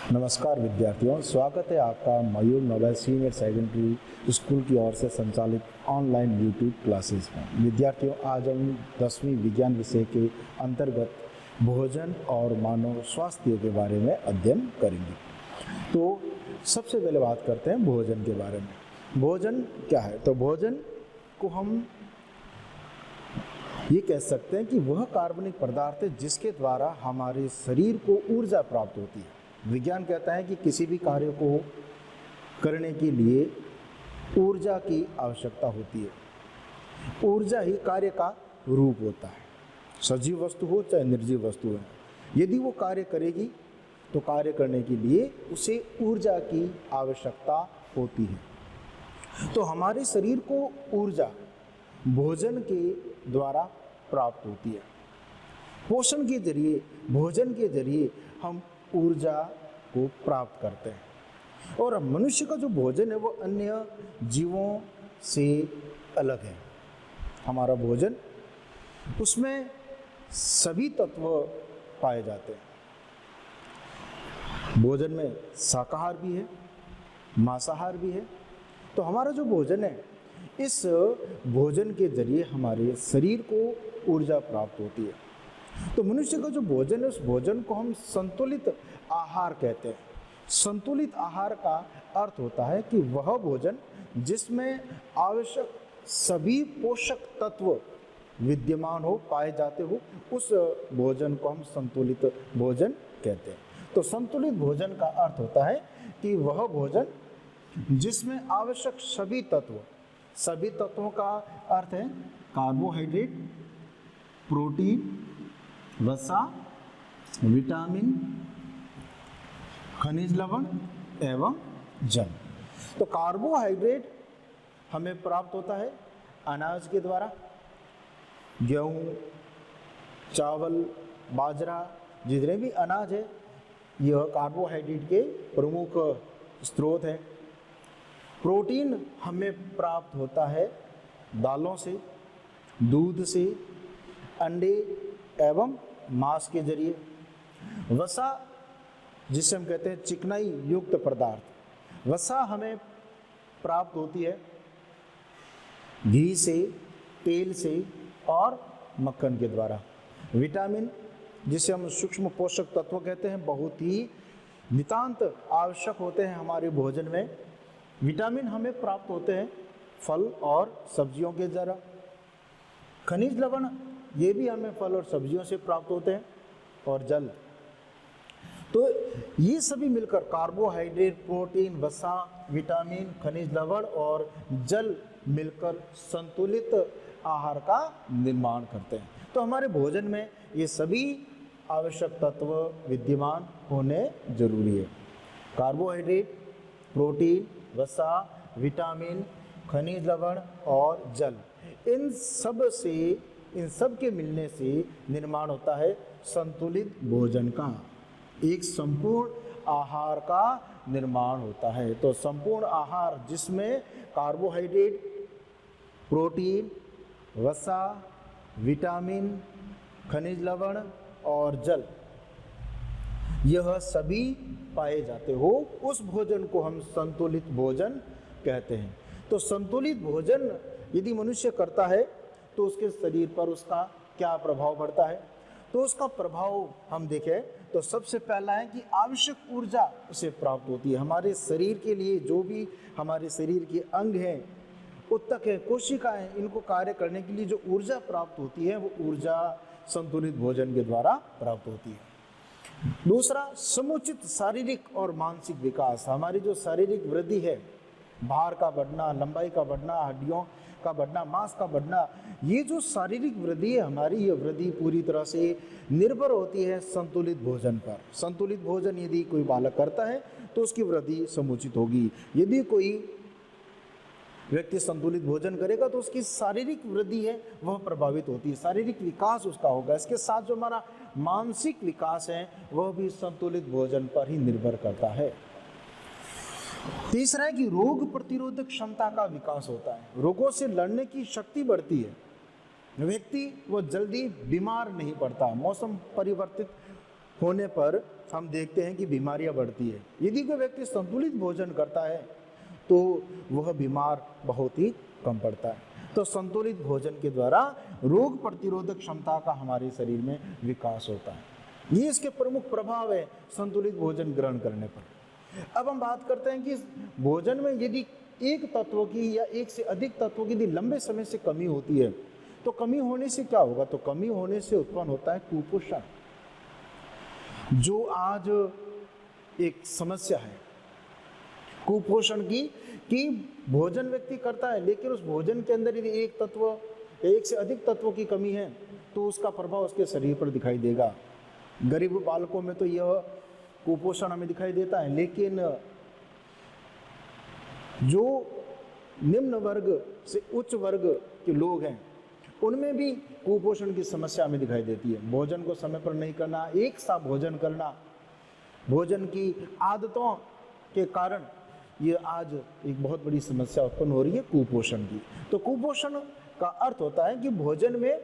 नमस्कार विद्यार्थियों, स्वागत है आपका मयूर नोबेल सीनियर सेकेंडरी स्कूल की ओर से संचालित ऑनलाइन यूट्यूब क्लासेस में। विद्यार्थियों, आज हम 10वीं विज्ञान विषय के अंतर्गत भोजन और मानव स्वास्थ्य के बारे में अध्ययन करेंगे। तो सबसे पहले बात करते हैं भोजन के बारे में। भोजन क्या है? तो भोजन को हम ये कह सकते हैं कि वह कार्बनिक पदार्थ है जिसके द्वारा हमारे शरीर को ऊर्जा प्राप्त होती है। विज्ञान कहता है कि किसी भी कार्य को करने के लिए ऊर्जा की आवश्यकता होती है। ऊर्जा ही कार्य का रूप होता है, सजीव वस्तु हो चाहे निर्जीव वस्तु हो। यदि वो कार्य करेगी तो कार्य करने के लिए उसे ऊर्जा की आवश्यकता होती है। तो हमारे शरीर को ऊर्जा भोजन के द्वारा प्राप्त होती है। पोषण के जरिए, भोजन के जरिए हम ऊर्जा को प्राप्त करते हैं। और मनुष्य का जो भोजन है वो अन्य जीवों से अलग है। हमारा भोजन, उसमें सभी तत्व पाए जाते हैं। भोजन में शाकाहार भी है, मांसाहार भी है। तो हमारा जो भोजन है, इस भोजन के जरिए हमारे शरीर को ऊर्जा प्राप्त होती है। तो मनुष्य का जो भोजन है, उस भोजन को हम संतुलित आहार कहते हैं। संतुलित आहार का अर्थ होता है कि वह भोजन जिसमें आवश्यक सभी पोषक तत्व विद्यमान हो, पाए जाते हो, उस भोजन को हम संतुलित भोजन कहते हैं। तो संतुलित भोजन का अर्थ होता है कि वह भोजन जिसमें आवश्यक सभी तत्वों का अर्थ है कार्बोहाइड्रेट, प्रोटीन, वसा, विटामिन, खनिज लवण एवं जल। तो कार्बोहाइड्रेट हमें प्राप्त होता है अनाज के द्वारा। गेहूँ, चावल, बाजरा, जितने भी अनाज है, यह कार्बोहाइड्रेट के प्रमुख स्रोत हैं। प्रोटीन हमें प्राप्त होता है दालों से, दूध से, अंडे एवं मांस के जरिए। वसा, जिसे हम कहते हैं चिकनाई युक्त पदार्थ, वसा हमें प्राप्त होती है घी से, तेल से और मक्खन के द्वारा। विटामिन, जिसे हम सूक्ष्म पोषक तत्व कहते हैं, बहुत ही नितांत आवश्यक होते हैं हमारे भोजन में। विटामिन हमें प्राप्त होते हैं फल और सब्जियों के द्वारा। खनिज लवण, ये भी हमें फल और सब्जियों से प्राप्त होते हैं। और जल, तो ये सभी मिलकर कार्बोहाइड्रेट, प्रोटीन, वसा, विटामिन, खनिज लवण और जल मिलकर संतुलित आहार का निर्माण करते हैं। तो हमारे भोजन में ये सभी आवश्यक तत्व विद्यमान होने जरूरी है। कार्बोहाइड्रेट, प्रोटीन, वसा, विटामिन, खनिज लवण और जल, इन सब के मिलने से निर्माण होता है संतुलित भोजन का, एक संपूर्ण आहार का निर्माण होता है। तो संपूर्ण आहार जिसमें कार्बोहाइड्रेट, प्रोटीन, वसा, विटामिन, खनिज लवण और जल, यह सभी पाए जाते हो, उस भोजन को हम संतुलित भोजन कहते हैं। तो संतुलित भोजन यदि मनुष्य करता है तो उसके शरीर पर उसका क्या प्रभाव पड़ता है? तो उसका प्रभाव हम देखें तो सबसे पहला है कि आवश्यक ऊर्जा उसे प्राप्त होती है। हमारे शरीर के लिए जो भी हमारे शरीर के अंग हैं, उत्तक है, कोशिकाएं, इनको कार्य करने के लिए जो ऊर्जा प्राप्त होती है, वो ऊर्जा संतुलित भोजन के द्वारा प्राप्त होती है। दूसरा, समुचित शारीरिक और मानसिक विकास। हमारी जो शारीरिक वृद्धि है, भार का बढ़ना, लंबाई का बढ़ना, हड्डियों का बढ़ना, मांस का बढ़ना, ये जो शारीरिक वृद्धि है हमारी, ये वृद्धि पूरी तरह से निर्भर होती है संतुलित भोजन पर। संतुलित भोजन यदि कोई बालक करता है तो उसकी वृद्धि समुचित होगी। यदि कोई व्यक्ति संतुलित भोजन करेगा तो उसकी शारीरिक वृद्धि है वह प्रभावित होती है, शारीरिक विकास उसका होगा। इसके साथ जो हमारा मानसिक विकास है वह भी संतुलित भोजन पर ही निर्भर करता है। तीसरा है कि रोग प्रतिरोधक क्षमता का विकास होता है, रोगों से लड़ने की शक्ति बढ़ती है। व्यक्ति वो जल्दी बीमार नहीं पड़ता। मौसम परिवर्तित होने पर हम देखते हैं कि बीमारियां बढ़ती है। यदि कोई व्यक्ति संतुलित भोजन करता है तो वह बीमार बहुत ही कम पड़ता है। तो संतुलित भोजन के द्वारा रोग प्रतिरोधक क्षमता का हमारे शरीर में विकास होता है। ये इसके प्रमुख प्रभाव है संतुलित भोजन ग्रहण करने पर। अब हम बात करते हैं कि भोजन में यदि एक तत्व की या एक से अधिक तत्वों की यदि लंबे समय से कमी होती है तो कमी होने से क्या होगा? तो कमी होने से उत्पन्न होता है कुपोषण, जो आज एक समस्या है कुपोषण की, कि भोजन व्यक्ति करता है लेकिन उस भोजन के अंदर यदि एक से अधिक तत्वों की कमी है तो उसका प्रभाव उसके शरीर पर दिखाई देगा। गरीब बालकों में तो यह कुपोषण हमें दिखाई देता है, लेकिन जो निम्न वर्ग से उच्च वर्ग के लोग हैं उनमें भी कुपोषण की समस्या हमें दिखाई देती है। भोजन को समय पर नहीं करना, एक साथ भोजन करना, भोजन की आदतों के कारण ये आज एक बहुत बड़ी समस्या उत्पन्न हो रही है कुपोषण की। तो कुपोषण का अर्थ होता है कि भोजन में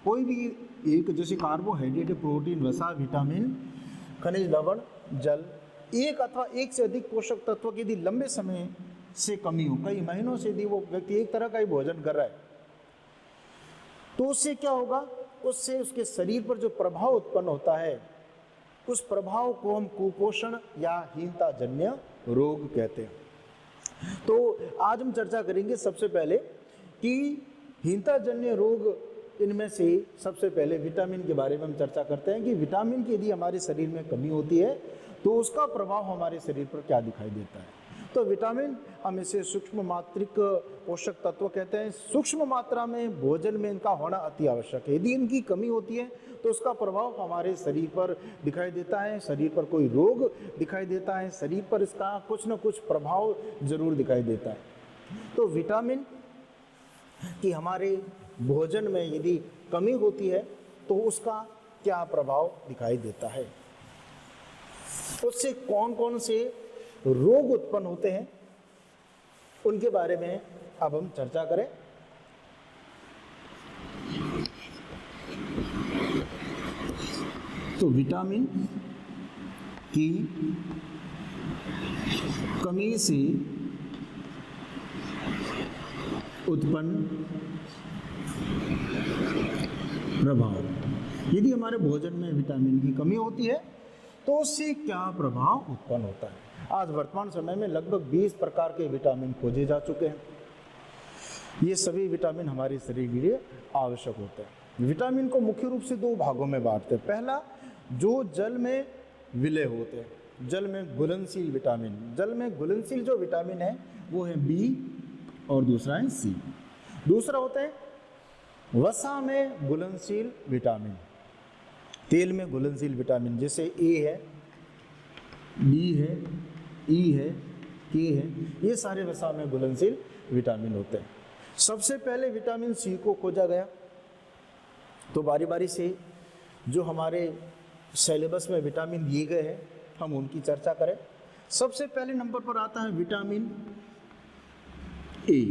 कोई भी एक, जैसे कार्बोहाइड्रेट, प्रोटीन, वसा, विटामिन, खनिज, लवण, जल, एक अथवा एक से अधिक पोषक तत्व की यदि लंबे समय से कमी हो, कई महीनों से यदि वो व्यक्ति एक तरह का ही भोजन कर रहा है तो उससे क्या होगा? उससे उसके शरीर पर जो प्रभाव उत्पन्न होता है उस प्रभाव को हम कुपोषण या हीनता जन्य रोग कहते हैं। तो आज हम चर्चा करेंगे सबसे पहले कि हीनता जन्य रोग, इनमें से सबसे पहले विटामिन के बारे में हम चर्चा करते हैं कि विटामिन की यदि हमारे शरीर में कमी होती है तो उसका प्रभाव हमारे शरीर पर क्या दिखाई देता है। तो विटामिन हम इसे सूक्ष्म मात्रिक पोषक तत्व कहते हैं। सूक्ष्म मात्रा में भोजन में इनका होना अति आवश्यक है। यदि इनकी कमी होती है तो उसका प्रभाव हमारे शरीर पर दिखाई देता है, शरीर पर कोई रोग दिखाई देता है, शरीर पर इसका कुछ न कुछ प्रभाव जरूर दिखाई देता है। तो विटामिन की हमारे भोजन में यदि कमी होती है तो उसका क्या प्रभाव दिखाई देता है, उससे कौन कौन से रोग उत्पन्न होते हैं, उनके बारे में अब हम चर्चा करें। तो विटामिन की कमी से उत्पन्न प्रभाव, यदि हमारे भोजन में विटामिन की कमी होती है तो उससे क्या प्रभाव उत्पन्न होता है। आज वर्तमान समय में लगभग 20 प्रकार के विटामिन खोजे जा चुके हैं। ये सभी विटामिन हमारे शरीर के लिए आवश्यक होते हैं। विटामिन को मुख्य रूप से दो भागों में बांटते हैं। पहला, जो जल में विलय होते हैं, जल में घुलनशील विटामिन। जल में घुलनशील जो विटामिन है वो है बी और दूसरा है सी। दूसरा होता है वसा में घुलनशील विटामिन, तेल में घुलनशील विटामिन, जैसे ए है, बी है, ई है, के है, ये सारे वसा में घुलनशील विटामिन होते हैं। सबसे पहले विटामिन सी को खोजा गया। तो बारी बारी से जो हमारे सिलेबस में विटामिन दिए गए हैं हम उनकी चर्चा करें। सबसे पहले नंबर पर आता है विटामिन ए।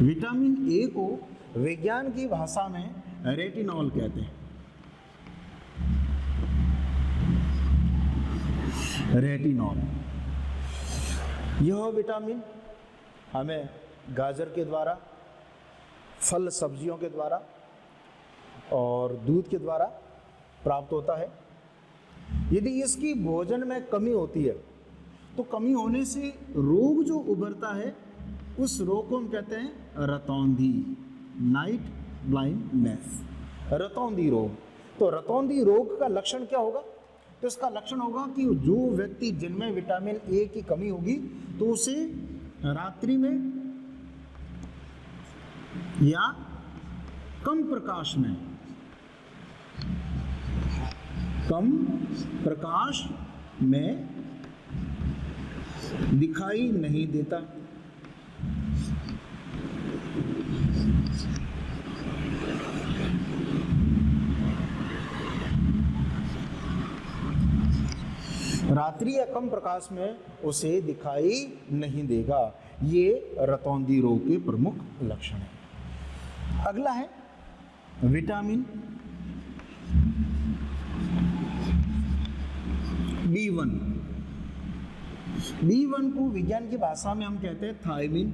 विटामिन ए को विज्ञान की भाषा में रेटिनॉल कहते हैं। रेटिनॉल, यह विटामिन हमें गाजर के द्वारा, फल सब्जियों के द्वारा और दूध के द्वारा प्राप्त होता है। यदि इसकी भोजन में कमी होती है तो कमी होने से रोग जो उभरता है उस रोग को हम कहते हैं रतौंधी, नाइट ब्लाइंडनेस, रतौंधी रोग। तो रतौंधी रोग का लक्षण क्या होगा? तो इसका लक्षण होगा कि जो व्यक्ति जिनमें विटामिन ए की कमी होगी तो उसे रात्रि में या कम प्रकाश में दिखाई नहीं देता। रात्रि या कम प्रकाश में उसे दिखाई नहीं देगा। ये रतौंधी रोग के प्रमुख लक्षण हैं। अगला है विटामिन B1, B1 को विज्ञान की भाषा में हम कहते हैं थायमिन।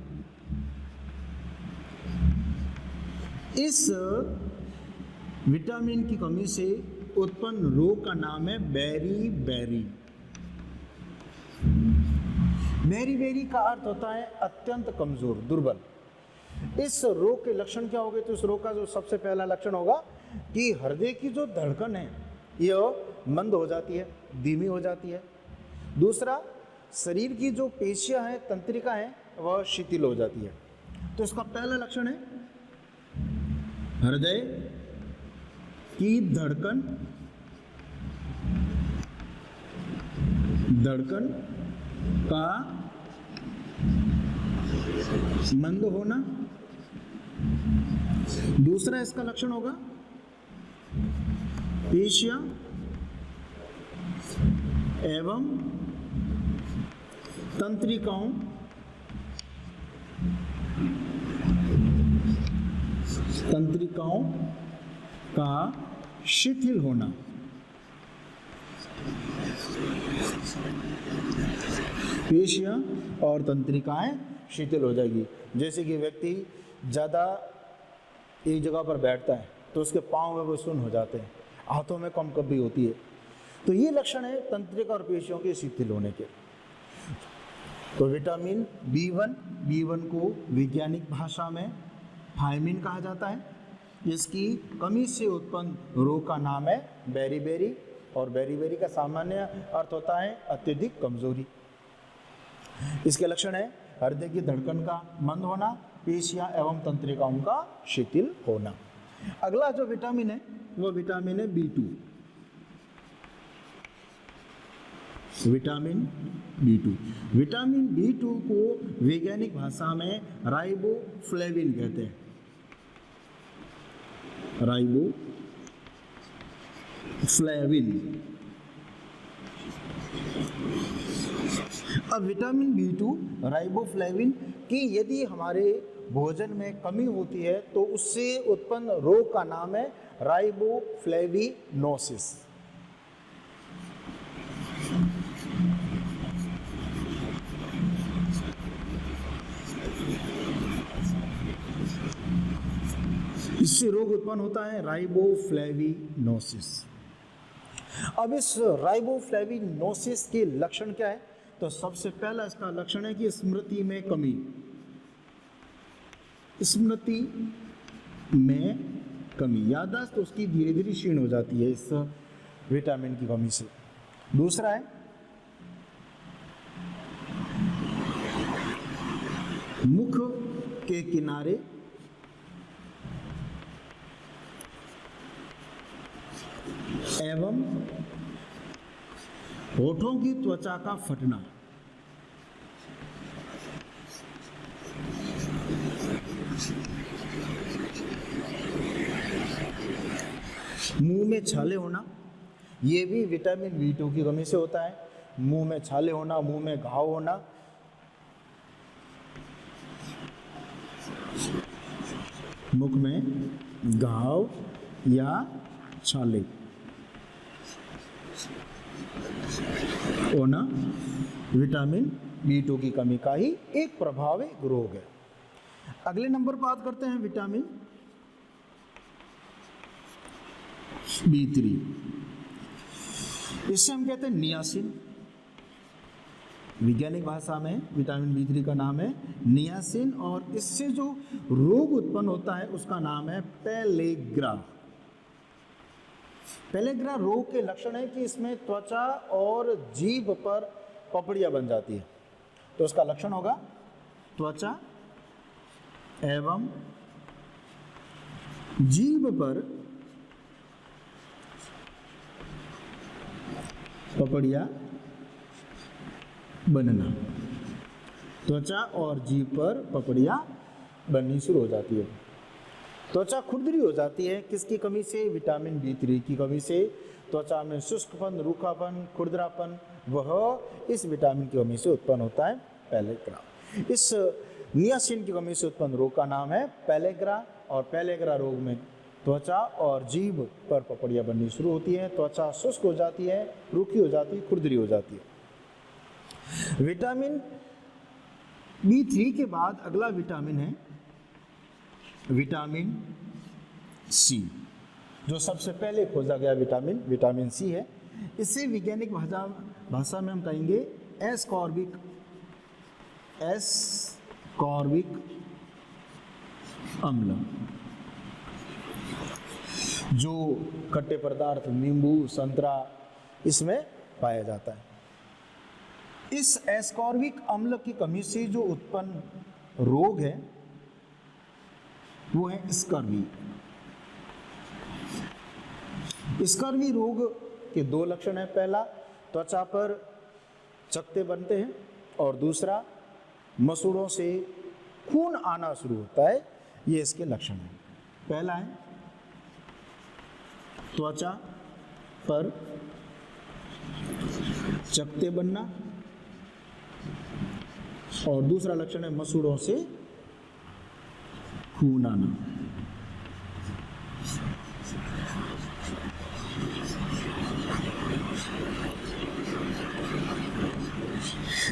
इस विटामिन की कमी से उत्पन्न रोग का नाम है बेरी-बेरी। बेरी-बेरी का अर्थ होता है अत्यंत कमजोर, दुर्बल। इस रोग के लक्षण क्या होंगे? तो इस रोग का जो सबसे पहला लक्षण होगा कि हृदय की जो धड़कन है यह मंद हो जाती है, धीमी हो जाती है। दूसरा, शरीर की जो पेशियां हैं, तंत्रिका है, वह शिथिल हो जाती है। तो इसका पहला लक्षण है हृदय की धड़कन का मंद होना। दूसरा इसका लक्षण होगा पेशियां एवं तंत्रिकाओं का शिथिल होना। पेशियां और तंत्रिकाएं शिथिल हो जाएगी। जैसे कि व्यक्ति ज़्यादा एक जगह पर बैठता है तो उसके पाँव में वो सुन्न हो जाते हैं, हाथों में कंपकपी होती है। तो ये लक्षण है तंत्रिका और पेशियों के शिथिल होने के। तो विटामिन B1 को वैज्ञानिक भाषा में थायमिन कहा जाता है। इसकी कमी से उत्पन्न रोग का नाम है बेरी-बेरी, और बेरी-बेरी का सामान्य अर्थ होता है अत्यधिक कमजोरी। इसके लक्षण है हृदय की धड़कन का मंद होना, पेशियां एवं तंत्रिकाओं का शिथिल होना। अगला जो विटामिन है वो विटामिन है B2। विटामिन B2 को वैज्ञानिक भाषा में राइबोफ्लेविन कहते हैं। राइबोफ्लेविन। अब विटामिन B2 राइबोफ्लेविन की यदि हमारे भोजन में कमी होती है तो उससे उत्पन्न रोग का नाम है राइबोफ्लेविनोसिस। इससे रोग उत्पन्न होता है राइबोफ्लेविनोसिस। अब इस राइबोफ्लेविनोसिस के लक्षण क्या है? तो सबसे पहला इसका लक्षण है कि स्मृति में कमी। याददाश्त उसकी धीरे धीरे क्षीण हो जाती है इस विटामिन की कमी से। दूसरा है मुख के किनारे एवं होठों की त्वचा का फटना। मुंह में छाले होना, ये भी विटामिन B2 की कमी से होता है। मुंह में छाले होना, मुंह में घाव होना, मुख में घाव या छाले होना विटामिन B2 की कमी का ही एक प्रभावी रोग है। अगले नंबर पर बात करते हैं विटामिन B3। इससे हम कहते हैं नियासिन। वैज्ञानिक भाषा में विटामिन B3 का नाम है नियासिन, और इससे जो रोग उत्पन्न होता है उसका नाम है पेलेग्रा। पेलेग्रा रोग के लक्षण है कि इसमें त्वचा और जीभ पर पपड़ियां बन जाती है। तो उसका लक्षण होगा त्वचा एवं जीभ पर पपड़ियां बनना। त्वचा और जीभ पर पपड़ियां बननी शुरू हो जाती है। त्वचा खुरदरी हो जाती है किसकी कमी से? विटामिन B3 की कमी से। त्वचा में शुष्कपन, रूखापन, खुरदरापन वह इस विटामिन की कमी से उत्पन्न होता है पेलेग्रा। इस नियासिन की कमी से उत्पन्न रोग का नाम है पेलेग्रा, और पेलेग्रा रोग में त्वचा और जीभ पर पपड़ियाँ बननी शुरू होती हैं, त्वचा शुष्क हो जाती है, रूखी हो जाती है, खुरदरी हो जाती है। विटामिन B3 के बाद अगला विटामिन है विटामिन सी, जो सबसे पहले खोजा गया विटामिन सी है। इसे वैज्ञानिक भाषा में हम कहेंगे एस्कॉर्बिक अम्ल, जो खट्टे पदार्थ नींबू, संतरा इसमें पाया जाता है। इस एस्कॉर्बिक अम्ल की कमी से जो उत्पन्न रोग है वो है स्कर्वी। स्कर्वी रोग के दो लक्षण हैं, पहला त्वचा पर चकत्ते बनते हैं और दूसरा मसूड़ों से खून आना शुरू होता है, ये इसके लक्षण हैं। पहला है त्वचा पर चकत्ते बनना और दूसरा लक्षण है मसूड़ों से खून आना।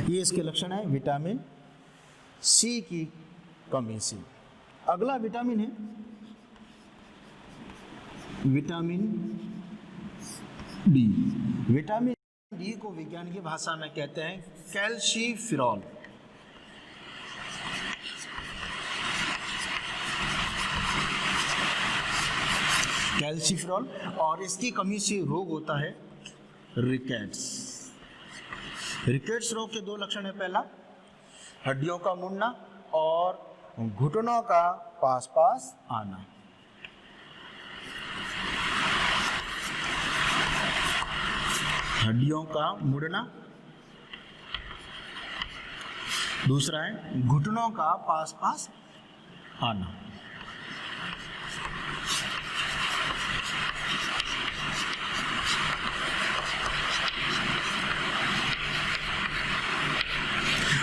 ये इसके लक्षण है विटामिन सी की कमी से। अगला विटामिन है विटामिन डी। विटामिन डी को विज्ञान की भाषा में कहते हैं कैल्शिफेरॉल। कैल्शिफेरॉल, और इसकी कमी से रोग होता है रिकेट्स। रिकेट्स रोग के दो लक्षण है, पहला हड्डियों का मुड़ना और घुटनों का पास पास आना। हड्डियों का मुड़ना, दूसरा है घुटनों का पास पास आना।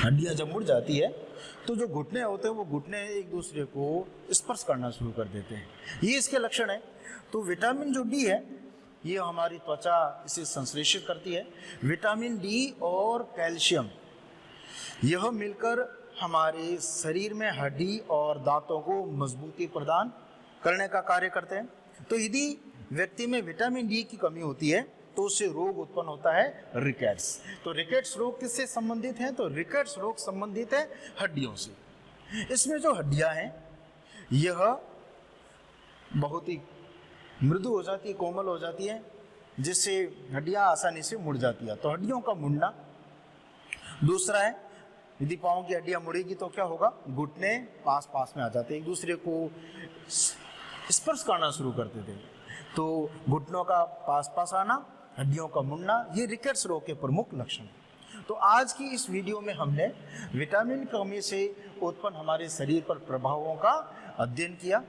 हड्डियां जब मुड़ जाती है तो जो घुटने होते हैं वो घुटने एक दूसरे को स्पर्श करना शुरू कर देते हैं, ये इसके लक्षण है। तो विटामिन जो डी है ये हमारी त्वचा इसे संश्लेषित करती है। विटामिन डी और कैल्शियम यह मिलकर हमारे शरीर में हड्डी और दांतों को मजबूती प्रदान करने का कार्य करते हैं। तो यदि व्यक्ति में विटामिन डी की कमी होती है तो उससे रोग उत्पन्न होता है रिकेट्स। तो रिकेट्स रोग किससे संबंधित है? तो रिकेट्स रोग संबंधित है हड्डियों से। इसमें जो हड्डियां हैं यह बहुत ही मृदु हो जाती है, कोमल हो जाती है, जिससे हड्डियां आसानी से मुड़ जाती है। तो हड्डियों का मुड़ना। दूसरा है यदि पाँव की हड्डियां मुड़ेगी तो क्या होगा? घुटने पास पास में आ जाते हैं, एक दूसरे को स्पर्श करना शुरू करते थे। तो घुटनों का पास पास आना, हड्डियों का मुड़ना, ये रिकेट्स रोग के प्रमुख लक्षण हैं। तो आज की इस वीडियो में हमने विटामिन कमी से उत्पन्न हमारे शरीर पर प्रभावों का अध्ययन किया।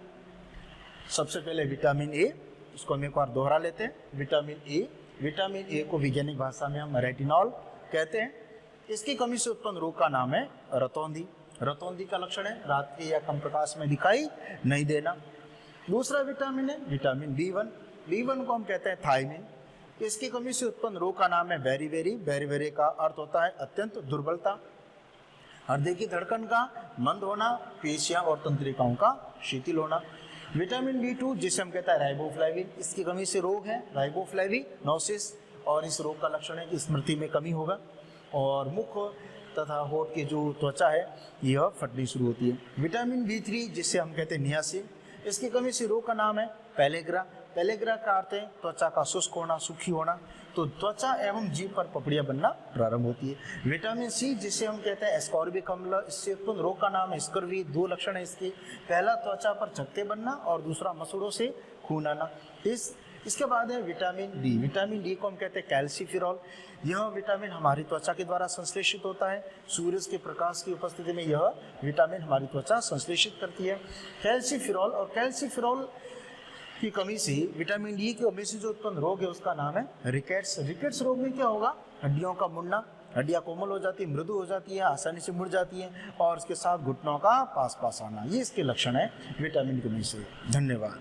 सबसे पहले विटामिन ए, उसको हम एक बार दोहरा लेते हैं। विटामिन ए को वैज्ञानिक भाषा में हम रेटिनॉल कहते हैं। इसकी कमी से उत्पन्न रोग का नाम है रतौंधी। रतौंधी का लक्षण है रात्रि या कम प्रकाश में दिखाई नहीं देना। दूसरा विटामिन है विटामिन बी1 को हम कहते हैं थायमिन। इसकी कमी से उत्पन्न रोग का नाम है बेरीबेरी। बेरीबेरी का अर्थ होता है अत्यंत दुर्बलता, हृदय की धड़कन का मंद होना, पेशियां और तंत्रिकाओं का शिथिल होना। विटामिन बी2 जिसे हम कहते हैं राइबोफ्लेविन, इसकी कमी से रोग है राइबोफ्लेविनोसिस, और इस रोग का लक्षण है कि स्मृति में कमी होगा और मुख तथा होठ की जो त्वचा है यह फटनी शुरू होती है। विटामिन बी3 जिसे हम कहते हैं नियासिन, इसकी कमी से रोग का नाम है पेलेग्रा। पेलेग्रा का अर्थ है त्वचा का शुष्क होना, सूखी होना। तो त्वचा एवं जीभ पर पपड़ियां बनना प्रारंभ होती है। विटामिन सी जिसे हम कहते हैं एस्कॉर्बिक अम्ल, इससे उत्पन्न रोग का नाम है स्कर्वी। दो लक्षण है इसके, पहला त्वचा पर चकत्ते बनना और दूसरा मसूड़ों से खून आना। इसके बाद है विटामिन डी। विटामिन डी को हम कहते हैं कैल्शिफेरॉल। यह विटामिन हमारी त्वचा के द्वारा संश्लेषित होता है। सूरज के प्रकाश की उपस्थिति में यह विटामिन हमारी त्वचा संश्लेषित करती है। कैल्शिफेरॉल और कैल्शिफेरॉल की कमी से, विटामिन डी की कमी से जो उत्पन्न रोग है उसका नाम है रिकेट्स। रिकेट्स रोग में क्या होगा? हड्डियों का मुड़ना, हड्डियां कोमल हो जाती है, मृदु हो जाती है, आसानी से मुड़ जाती हैं और उसके साथ घुटनों का पास पास आना, ये इसके लक्षण है विटामिन की कमी से। धन्यवाद।